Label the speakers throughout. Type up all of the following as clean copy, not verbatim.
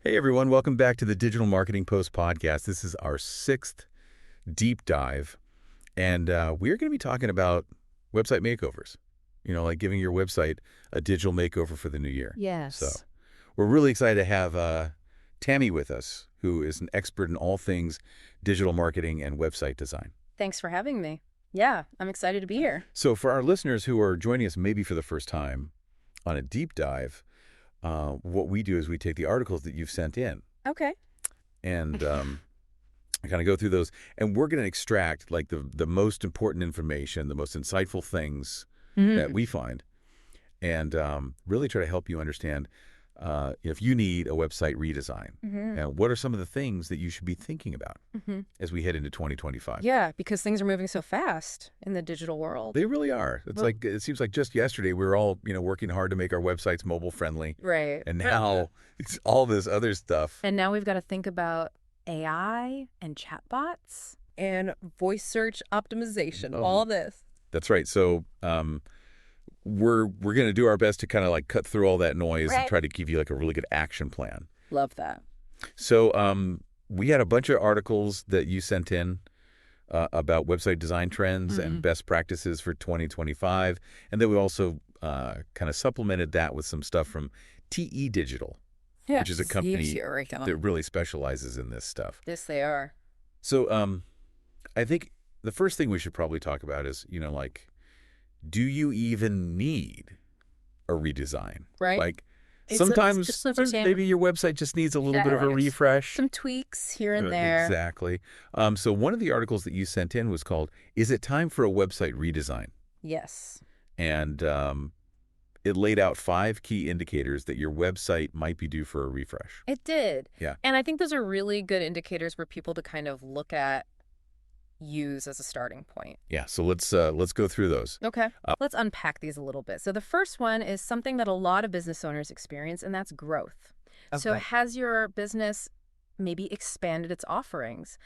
Speaker 1: Hey everyone, welcome back to the Digital Marketing Post podcast. This is our sixth deep dive, and we're going to be talking about website makeovers. Like giving your website a digital makeover for the new year. So
Speaker 2: Yes.
Speaker 1: we're really excited to have Tammy with us, who is an expert in all things digital marketing and website design.
Speaker 2: Thanks for having me. Yeah, I'm excited to be here.
Speaker 1: So for our listeners who are joining us maybe for the first time on a deep dive, what we do is we take the articles that you've sent in
Speaker 2: Okay.
Speaker 1: and I kind of go through those, and we're going to extract like the most important information, the most insightful things that we find, and really try to help you understand if you need a website redesign. And what are some of the things that you should be thinking about as we head into 2025?
Speaker 2: Yeah, because things are moving so fast in the digital world.
Speaker 1: They really are. It seems like just yesterday we were all working hard to make our websites mobile friendly,
Speaker 2: Right.
Speaker 1: and now it's all this other stuff.
Speaker 2: And now we've got to think about AI and chatbots and voice search optimization, all this.
Speaker 1: That's right. So we're going to do our best to kind of like cut through all that noise and try to give you like a really good action plan.
Speaker 2: Love that.
Speaker 1: So we had a bunch of articles that you sent in about website design trends and best practices for 2025. And then we also kind of supplemented that with some stuff from TE Digital, which is a company that really specializes in this stuff.
Speaker 2: Yes, they are.
Speaker 1: So I think the first thing we should probably talk about is, do you even need a redesign?
Speaker 2: Right.
Speaker 1: Like
Speaker 2: It's
Speaker 1: sometimes
Speaker 2: just
Speaker 1: maybe your website just needs a little bit of a refresh.
Speaker 2: some tweaks here and there.
Speaker 1: Exactly. So one of the articles that you sent in was called, "Is it time for a website redesign?"
Speaker 2: Yes.
Speaker 1: And it laid out 5 key indicators that your website might be due for a refresh.
Speaker 2: It did.
Speaker 1: Yeah.
Speaker 2: And I think those are really good indicators for people to kind of look at, use as a starting point.
Speaker 1: Yeah. So let's go through those.
Speaker 2: Okay. Let's unpack these a little bit. So the first one is something that a lot of business owners experience, and that's growth. So
Speaker 1: Okay.
Speaker 2: has your business maybe expanded its offerings,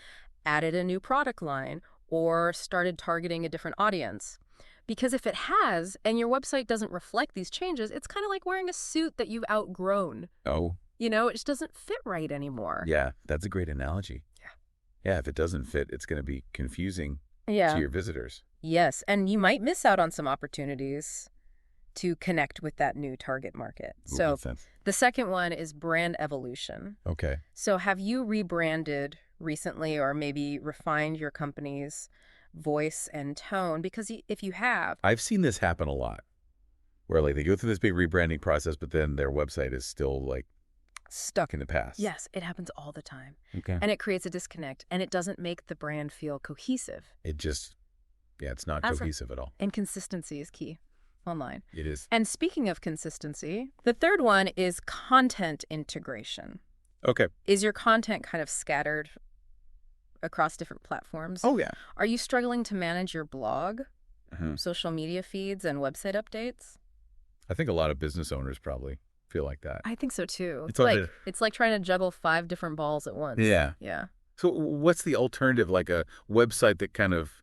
Speaker 2: added a new product line, or started targeting a different audience? Because if it has, and your website doesn't reflect these changes, it's kind of like wearing a suit that you've outgrown.
Speaker 1: Oh,
Speaker 2: It just doesn't fit right anymore.
Speaker 1: yeah. That's a great analogy. Yeah, if it doesn't fit, it's going to be confusing to your visitors.
Speaker 2: Yes, and you might miss out on some opportunities to connect with that new target market. So
Speaker 1: Makes sense.
Speaker 2: the second one is brand evolution.
Speaker 1: Okay.
Speaker 2: So have you rebranded recently or maybe refined your company's voice and tone? Because if you have,
Speaker 1: I've seen this happen a lot, where like they go through this big rebranding process, but then their website is still like
Speaker 2: stuck
Speaker 1: in the past.
Speaker 2: Yes, it happens all the time.
Speaker 1: Okay.
Speaker 2: And it creates a disconnect, and it doesn't make the brand feel cohesive.
Speaker 1: It's not cohesive at all.
Speaker 2: And consistency is key online.
Speaker 1: It is.
Speaker 2: And speaking of consistency, the third one is content integration.
Speaker 1: Okay.
Speaker 2: Is your content kind of scattered across different platforms?
Speaker 1: Oh, yeah.
Speaker 2: Are you struggling to manage your blog,
Speaker 1: Uh-huh.
Speaker 2: social media feeds, and website updates?
Speaker 1: I think a lot of business owners probably feel like that.
Speaker 2: I think so too.
Speaker 1: It's
Speaker 2: It's like trying to juggle 5 different balls at once.
Speaker 1: Yeah.
Speaker 2: Yeah.
Speaker 1: So what's the alternative, like a website that kind of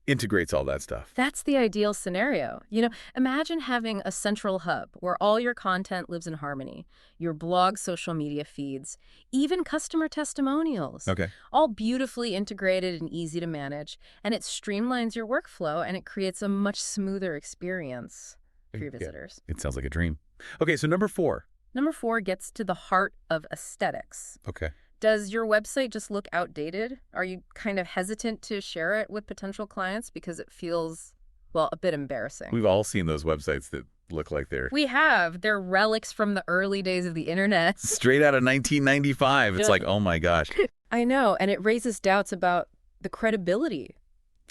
Speaker 1: integrates all that stuff?
Speaker 2: That's the ideal scenario. Imagine having a central hub where all your content lives in harmony. Your blog, social media feeds, even customer testimonials.
Speaker 1: Okay.
Speaker 2: All beautifully integrated and easy to manage. And it streamlines your workflow and it creates a much smoother experience for your visitors.
Speaker 1: It sounds like a dream. Okay, so number 4.
Speaker 2: Number 4 gets to the heart of aesthetics.
Speaker 1: Okay.
Speaker 2: Does your website just look outdated? Are you kind of hesitant to share it with potential clients because it feels, a bit embarrassing?
Speaker 1: We've all seen those websites that look like they're
Speaker 2: We have. They're relics from the early days of the internet.
Speaker 1: straight out of 1995. It's like, oh my gosh.
Speaker 2: I know, and it raises doubts about the credibility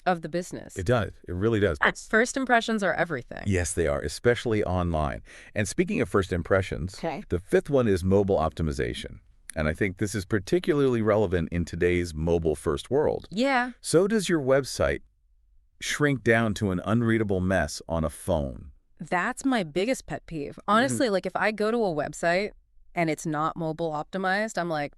Speaker 2: of the business.
Speaker 1: It does. It really does.
Speaker 2: First impressions are everything.
Speaker 1: Yes, they are, especially online. And speaking of first impressions,
Speaker 2: Okay.
Speaker 1: the 5th one is mobile optimization. And I think this is particularly relevant in today's mobile-first world.
Speaker 2: Yeah.
Speaker 1: So does your website shrink down to an unreadable mess on a phone?
Speaker 2: That's my biggest pet peeve. Honestly, like if I go to a website and it's not mobile optimized, I'm like,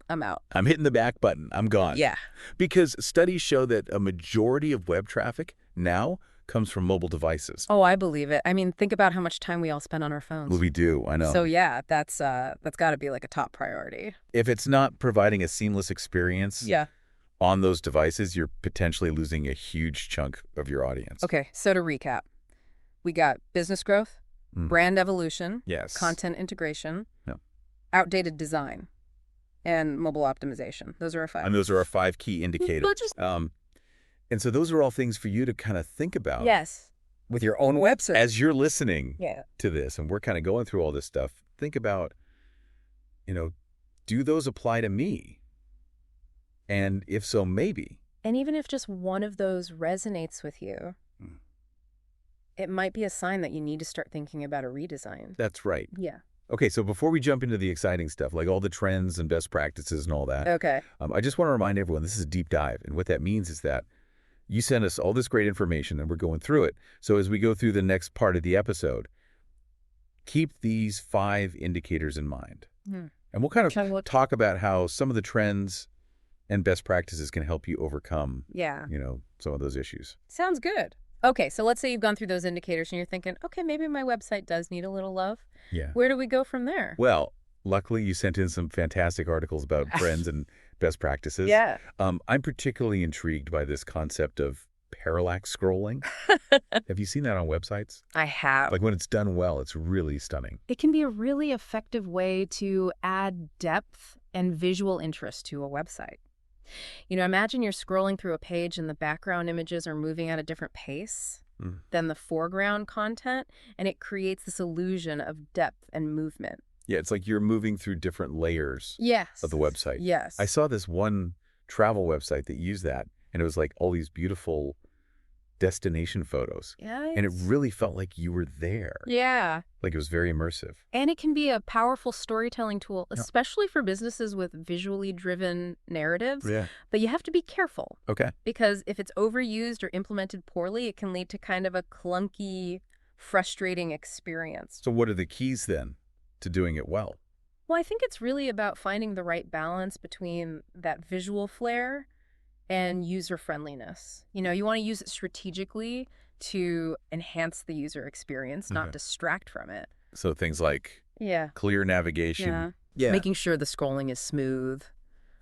Speaker 2: I'm out.
Speaker 1: I'm hitting the back button. I'm gone.
Speaker 2: Yeah.
Speaker 1: Because studies show that a majority of web traffic now comes from mobile devices.
Speaker 2: Oh, I believe it. I mean, think about how much time we all spend on our phones.
Speaker 1: Well, we do, I know.
Speaker 2: So yeah, that's got to be like a top priority.
Speaker 1: If it's not providing a seamless experience
Speaker 2: Yeah.
Speaker 1: on those devices, you're potentially losing a huge chunk of your audience.
Speaker 2: Okay, so to recap, we got business growth, brand evolution,
Speaker 1: Yes.
Speaker 2: content integration,
Speaker 1: Yeah.
Speaker 2: outdated design, and mobile optimization. Those are our 5.
Speaker 1: And those are our 5 key indicators. And so those are all things for you to kind of think about.
Speaker 2: Yes. With your own website.
Speaker 1: As you're listening
Speaker 2: Yeah.
Speaker 1: to this, and we're kind of going through all this stuff, think about, do those apply to me? And if so, maybe.
Speaker 2: And even if just one of those resonates with you, it might be a sign that you need to start thinking about a redesign.
Speaker 1: That's right.
Speaker 2: Yeah.
Speaker 1: Okay, so before we jump into the exciting stuff, like all the trends and best practices and all that,
Speaker 2: Okay.
Speaker 1: I just want to remind everyone this is a deep dive. And what that means is that you send us all this great information and we're going through it. So as we go through the next part of the episode, keep these 5 indicators in mind. And we'll kind of talk about how some of the trends and best practices can help you overcome, some of those issues.
Speaker 2: Sounds good. Okay, so let's say you've gone through those indicators and you're thinking, okay, maybe my website does need a little love.
Speaker 1: Yeah.
Speaker 2: Where do we go from there?
Speaker 1: Well, luckily you sent in some fantastic articles about trends and best practices.
Speaker 2: Yeah.
Speaker 1: I'm particularly intrigued by this concept of parallax scrolling. Have you seen that on websites?
Speaker 2: I have.
Speaker 1: Like when it's done well, it's really stunning.
Speaker 2: It can be a really effective way to add depth and visual interest to a website. Imagine you're scrolling through a page and the background images are moving at a different pace than the foreground content, and it creates this illusion of depth and movement.
Speaker 1: Yeah, it's like you're moving through different layers of the website.
Speaker 2: Yes.
Speaker 1: I saw this one travel website that used that, and it was like all these beautiful destination photos.
Speaker 2: Yeah.
Speaker 1: And it really felt like you were there.
Speaker 2: Yeah.
Speaker 1: Like it was very immersive.
Speaker 2: And it can be a powerful storytelling tool, especially for businesses with visually driven narratives.
Speaker 1: Yeah.
Speaker 2: But you have to be careful.
Speaker 1: Okay.
Speaker 2: Because if it's overused or implemented poorly, it can lead to kind of a clunky, frustrating experience.
Speaker 1: So what are the keys then to doing it well?
Speaker 2: Well, I think it's really about finding the right balance between that visual flair and user friendliness. You want to use it strategically to enhance the user experience, not distract from it.
Speaker 1: So things like clear navigation.
Speaker 2: Yeah. Making sure the scrolling is smooth,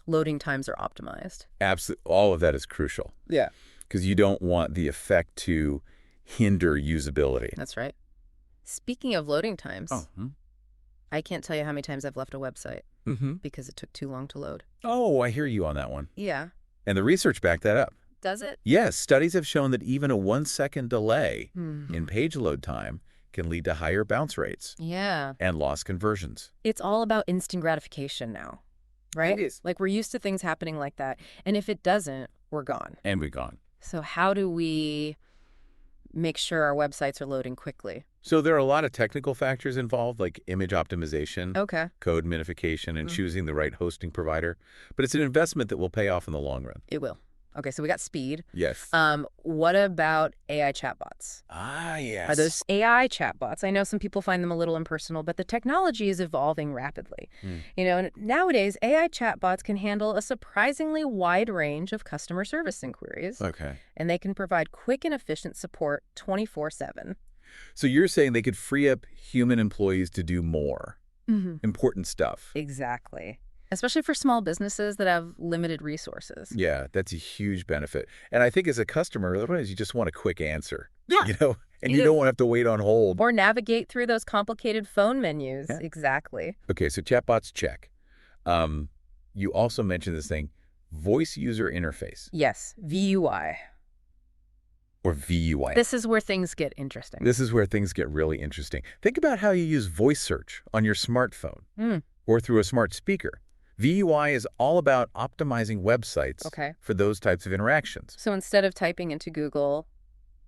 Speaker 2: loading times are optimized.
Speaker 1: Absolutely. All of that is crucial.
Speaker 2: Yeah.
Speaker 1: Because you don't want the effect to hinder usability.
Speaker 2: That's right. Speaking of loading times, I can't tell you how many times I've left a website because it took too long to load.
Speaker 1: Oh, I hear you on that one.
Speaker 2: Yeah.
Speaker 1: And the research backed that up.
Speaker 2: Does it?
Speaker 1: Yes, studies have shown that even a 1-second delay in page load time can lead to higher bounce rates.
Speaker 2: Yeah.
Speaker 1: And lost conversions.
Speaker 2: It's all about instant gratification now, right?
Speaker 1: It is.
Speaker 2: Like we're used to things happening like that. And if it doesn't, we're gone.
Speaker 1: And we're gone.
Speaker 2: So how do we make sure our websites are loading quickly?
Speaker 1: So there are a lot of technical factors involved, like image optimization, code minification, and choosing the right hosting provider. But it's an investment that will pay off in the long run.
Speaker 2: It will. Okay, so we got speed.
Speaker 1: Yes.
Speaker 2: What about AI chatbots?
Speaker 1: Ah, yes.
Speaker 2: Are those AI chatbots? I know some people find them a little impersonal, but the technology is evolving rapidly. And nowadays, AI chatbots can handle a surprisingly wide range of customer service inquiries.
Speaker 1: Okay.
Speaker 2: And they can provide quick and efficient support 24/7.
Speaker 1: So you're saying they could free up human employees to do more important stuff.
Speaker 2: Exactly. Especially for small businesses that have limited resources.
Speaker 1: Yeah, that's a huge benefit. And I think as a customer, otherwise you just want a quick answer.
Speaker 2: Yeah.
Speaker 1: And you don't want to have to wait on hold.
Speaker 2: Or navigate through those complicated phone menus. Yeah. Exactly.
Speaker 1: Okay, so chatbots, check. You also mentioned this thing, voice user interface.
Speaker 2: Yes, VUI.
Speaker 1: Or VUI.
Speaker 2: This is where things get interesting.
Speaker 1: This is where things get really interesting. Think about how you use voice search on your smartphone or through a smart speaker. VUI is all about optimizing websites for those types of interactions.
Speaker 2: So instead of typing into Google,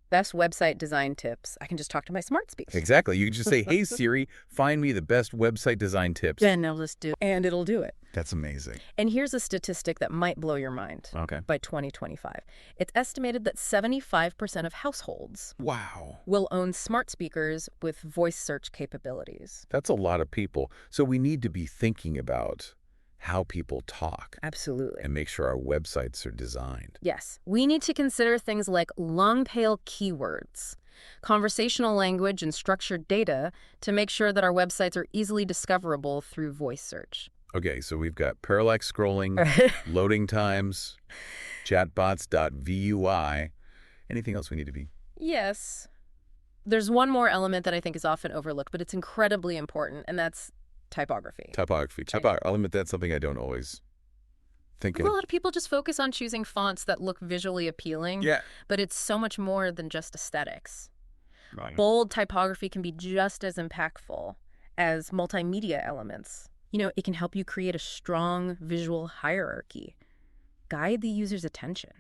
Speaker 2: best website design tips, I can just talk to my smart speaker.
Speaker 1: Exactly. You can just say, hey, Siri, find me the best website design tips.
Speaker 2: And it'll do it.
Speaker 1: That's amazing.
Speaker 2: And here's a statistic that might blow your mind.
Speaker 1: Okay.
Speaker 2: By 2025. It's estimated that 75% of households will own smart speakers with voice search capabilities.
Speaker 1: That's a lot of people. So we need to be thinking about how people talk
Speaker 2: Absolutely.
Speaker 1: and make sure our websites are designed.
Speaker 2: Yes. We need to consider things like long-tail keywords, conversational language, and structured data to make sure that our websites are easily discoverable through voice search.
Speaker 1: Okay, so we've got parallax scrolling, loading times, chatbots.vui. Anything else we need to be?
Speaker 2: Yes. There's one more element that I think is often overlooked, but it's incredibly important, and that's typography.
Speaker 1: Typography. I'll admit that's something I don't always think
Speaker 2: A
Speaker 1: of.
Speaker 2: lot of people just focus on choosing fonts that look visually appealing,
Speaker 1: Yeah.
Speaker 2: but it's so much more than just aesthetics.
Speaker 1: Right.
Speaker 2: Bold typography can be just as impactful as multimedia elements. It can help you create a strong visual hierarchy, guide the user's attention,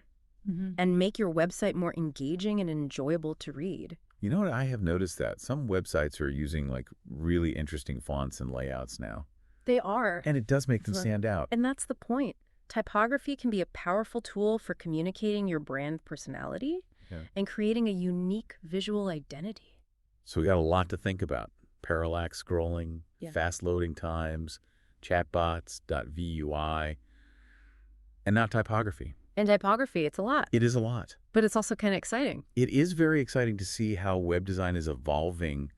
Speaker 2: and make your website more engaging and enjoyable to read.
Speaker 1: You know what? I have noticed that some websites are using like really interesting fonts and layouts now.
Speaker 2: They are.
Speaker 1: And it does make them
Speaker 2: Right.
Speaker 1: stand out.
Speaker 2: And that's the point. Typography can be a powerful tool for communicating your brand personality and creating a unique visual identity.
Speaker 1: So we got a lot to think about. Parallax scrolling, fast loading times, chatbots.vui, and now typography.
Speaker 2: And typography, it's a lot.
Speaker 1: It is a lot.
Speaker 2: But it's also kind of exciting.
Speaker 1: It is very exciting to see how web design is evolving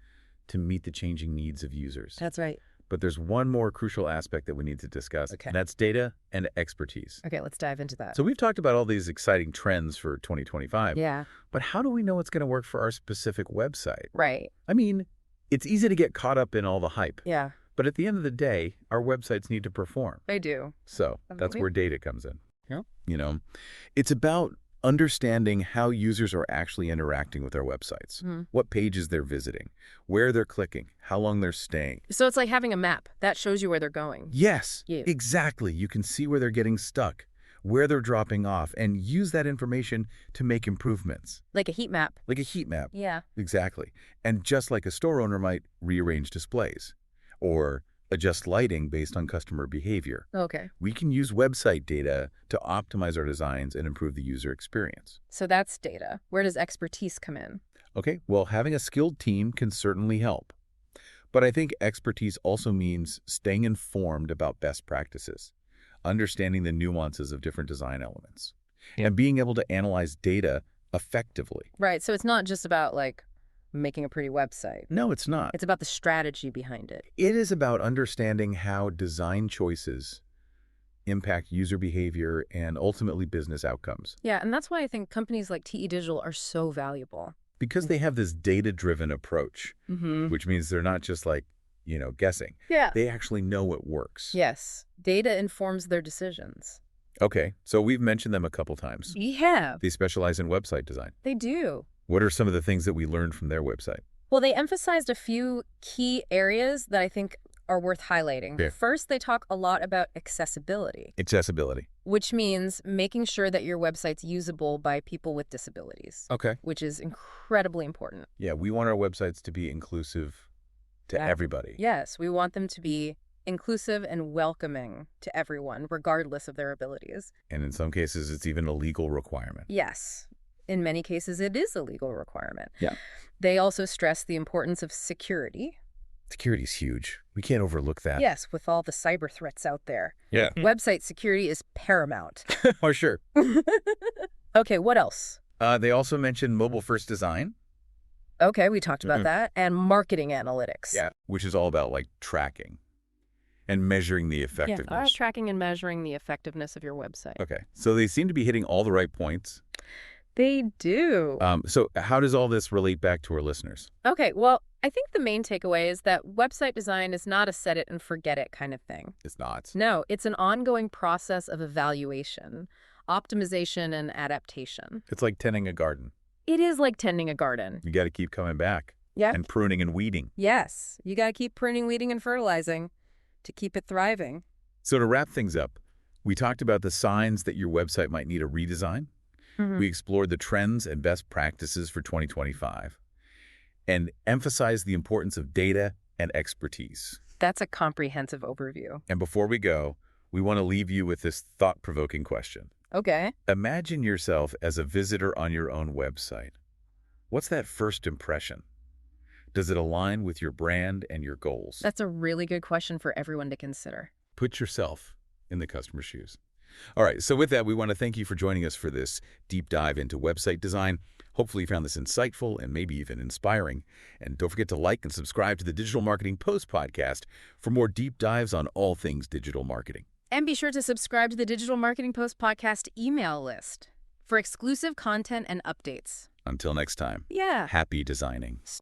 Speaker 1: to meet the changing needs of users.
Speaker 2: That's right.
Speaker 1: But there's one more crucial aspect that we need to discuss, and that's data and expertise.
Speaker 2: Okay, let's dive into that.
Speaker 1: So we've talked about all these exciting trends for 2025.
Speaker 2: Yeah.
Speaker 1: But how do we know what's going to work for our specific website?
Speaker 2: Right.
Speaker 1: I mean, it's easy to get caught up in all the hype.
Speaker 2: Yeah.
Speaker 1: But at the end of the day, our websites need to perform.
Speaker 2: They do.
Speaker 1: So that's where data comes in.
Speaker 2: Yeah.
Speaker 1: It's about understanding how users are actually interacting with our websites, what pages they're visiting, where they're clicking, how long they're staying.
Speaker 2: So it's like having a map that shows you where they're going.
Speaker 1: Yes, exactly. You can see where they're getting stuck, where they're dropping off, and use that information to make improvements.
Speaker 2: Like a heat map.
Speaker 1: Like a heat map.
Speaker 2: Yeah.
Speaker 1: Exactly. And just like a store owner might rearrange displays or adjust lighting based on customer behavior.
Speaker 2: Okay.
Speaker 1: We can use website data to optimize our designs and improve the user experience.
Speaker 2: So that's data. Where does expertise come in?
Speaker 1: Okay, well, having a skilled team can certainly help. But I think expertise also means staying informed about best practices, understanding the nuances of different design elements, and being able to analyze data effectively.
Speaker 2: Right. So it's not just about making a pretty website.
Speaker 1: No, it's not.
Speaker 2: It's about the strategy behind it.
Speaker 1: It is about understanding how design choices impact user behavior and ultimately business outcomes.
Speaker 2: Yeah, and that's why I think companies like TE Digital are so valuable.
Speaker 1: Because they have this data-driven approach, which means they're not just guessing.
Speaker 2: Yeah.
Speaker 1: They actually know what works.
Speaker 2: Yes. Data informs their decisions.
Speaker 1: Okay, so we've mentioned them a couple times.
Speaker 2: Yeah.
Speaker 1: They specialize in website design.
Speaker 2: They do.
Speaker 1: What are some of the things that we learned from their website?
Speaker 2: Well, they emphasized a few key areas that I think are worth highlighting.
Speaker 1: Okay.
Speaker 2: First, they talk a lot about accessibility.
Speaker 1: Accessibility.
Speaker 2: Which means making sure that your website's usable by people with disabilities.
Speaker 1: Okay.
Speaker 2: Which is incredibly important.
Speaker 1: Yeah, we want our websites to be inclusive to everybody.
Speaker 2: Yes, we want them to be inclusive and welcoming to everyone, regardless of their abilities.
Speaker 1: And in some cases, it's even a legal requirement.
Speaker 2: Yes. In many cases, it is a legal requirement.
Speaker 1: Yeah.
Speaker 2: They also stress the importance of security.
Speaker 1: Security is huge. We can't overlook that.
Speaker 2: Yes, with all the cyber threats out there.
Speaker 1: Yeah.
Speaker 2: Website security is paramount.
Speaker 1: Oh, sure.
Speaker 2: Okay, what else?
Speaker 1: They also mentioned mobile-first design.
Speaker 2: Okay, we talked about that. And marketing analytics.
Speaker 1: Yeah, which is all about tracking and measuring the effectiveness.
Speaker 2: Tracking and measuring the effectiveness of your website.
Speaker 1: Okay, so they seem to be hitting all the right points.
Speaker 2: They do.
Speaker 1: So how does all this relate back to our listeners?
Speaker 2: Okay, well, I think the main takeaway is that website design is not a set it and forget it kind of thing.
Speaker 1: It's not.
Speaker 2: No, it's an ongoing process of evaluation, optimization, and adaptation.
Speaker 1: It's like tending a garden.
Speaker 2: It is like tending a garden.
Speaker 1: You got to keep coming back.
Speaker 2: Yeah.
Speaker 1: And pruning and weeding.
Speaker 2: Yes, you got to keep pruning, weeding, and fertilizing to keep it thriving.
Speaker 1: So to wrap things up, we talked about the signs that your website might need a redesign. We explored the trends and best practices for 2025 and emphasized the importance of data and expertise.
Speaker 2: That's a comprehensive overview.
Speaker 1: And before we go, we want to leave you with this thought-provoking question.
Speaker 2: Okay.
Speaker 1: Imagine yourself as a visitor on your own website. What's that first impression? Does it align with your brand and your goals?
Speaker 2: That's a really good question for everyone to consider.
Speaker 1: Put yourself in the customer's shoes. All right, so with that, we want to thank you for joining us for this deep dive into website design. Hopefully you found this insightful and maybe even inspiring. And don't forget to like and subscribe to the Digital Marketing Post podcast for more deep dives on all things digital marketing.
Speaker 2: And be sure to subscribe to the Digital Marketing Post podcast email list for exclusive content and updates.
Speaker 1: Until next time,
Speaker 2: Yeah.
Speaker 1: happy designing.